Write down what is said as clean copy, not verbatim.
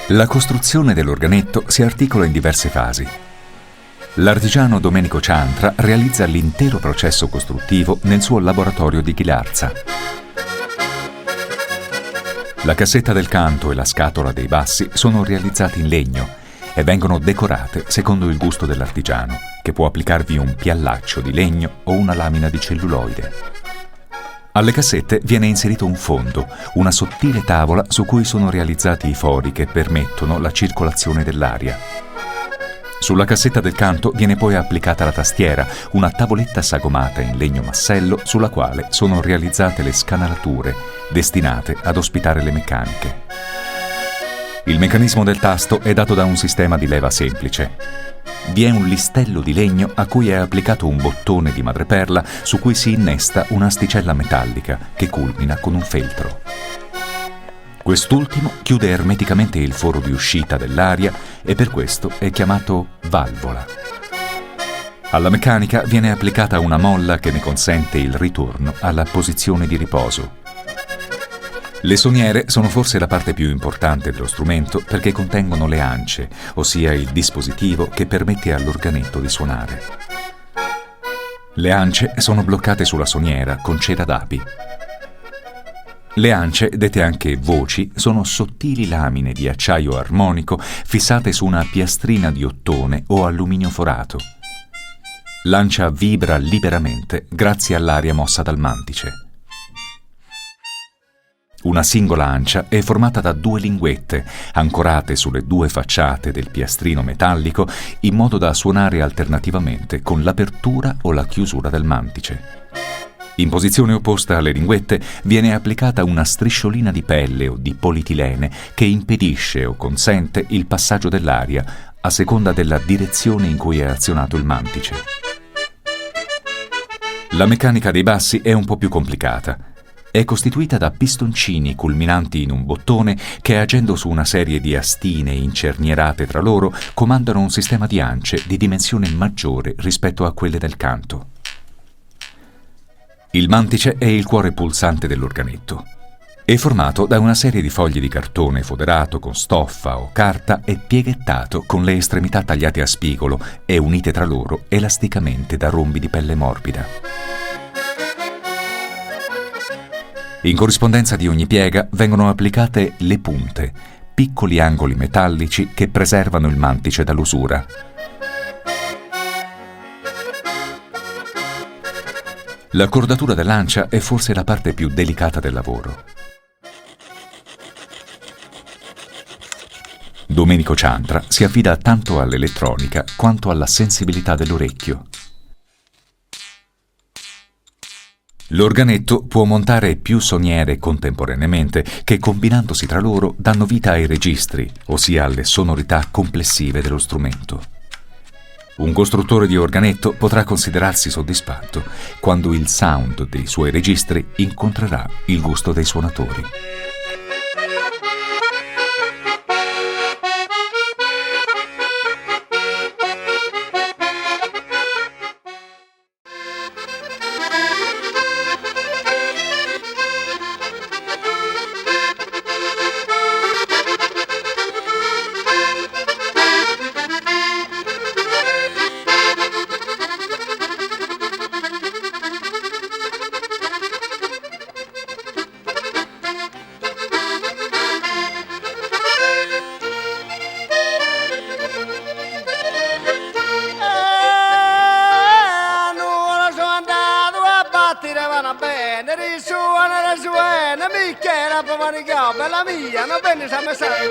La costruzione dell'organetto si articola in diverse fasi. L'artigiano Domenico Ciantra realizza l'intero processo costruttivo nel suo laboratorio di Ghilarza. La cassetta del canto e la scatola dei bassi sono realizzati in legno e vengono decorate secondo il gusto dell'artigiano, che può applicarvi un piallaccio di legno o una lamina di celluloide. Alle cassette viene inserito un fondo, una sottile tavola su cui sono realizzati i fori che permettono la circolazione dell'aria. Sulla cassetta del canto viene poi applicata la tastiera, una tavoletta sagomata in legno massello sulla quale sono realizzate le scanalature destinate ad ospitare le meccaniche. Il meccanismo del tasto è dato da un sistema di leva semplice. Vi è un listello di legno a cui è applicato un bottone di madreperla su cui si innesta un'asticella metallica che culmina con un feltro. Quest'ultimo chiude ermeticamente il foro di uscita dell'aria e per questo è chiamato valvola. Alla meccanica viene applicata una molla che ne consente il ritorno alla posizione di riposo. Le soniere sono forse la parte più importante dello strumento perché contengono le ance, ossia il dispositivo che permette all'organetto di suonare. Le ance sono bloccate sulla soniera con cera d'api. Le ance, dette anche voci, sono sottili lamine di acciaio armonico fissate su una piastrina di ottone o alluminio forato. L'ancia vibra liberamente grazie all'aria mossa dal mantice. Una singola ancia è formata da due linguette, ancorate sulle due facciate del piastrino metallico, in modo da suonare alternativamente con l'apertura o la chiusura del mantice. In posizione opposta alle linguette viene applicata una strisciolina di pelle o di polietilene che impedisce o consente il passaggio dell'aria a seconda della direzione in cui è azionato il mantice. La meccanica dei bassi è un po' più complicata. È costituita da pistoncini culminanti in un bottone che, agendo su una serie di astine incernierate tra loro, comandano un sistema di ance di dimensione maggiore rispetto a quelle del canto. Il mantice è il cuore pulsante dell'organetto. È formato da una serie di fogli di cartone foderato con stoffa o carta e pieghettato con le estremità tagliate a spigolo e unite tra loro elasticamente da rombi di pelle morbida. In corrispondenza di ogni piega vengono applicate le punte, piccoli angoli metallici che preservano il mantice dall'usura. La cordatura dell'ancia è forse la parte più delicata del lavoro. Domenico Ciantra si affida tanto all'elettronica quanto alla sensibilità dell'orecchio. L'organetto può montare più soniere contemporaneamente che, combinandosi tra loro, danno vita ai registri, ossia alle sonorità complessive dello strumento. Un costruttore di organetto potrà considerarsi soddisfatto quando il sound dei suoi registri incontrerà il gusto dei suonatori. Suona mica era per manigare, bella mia, non bene sa me sai.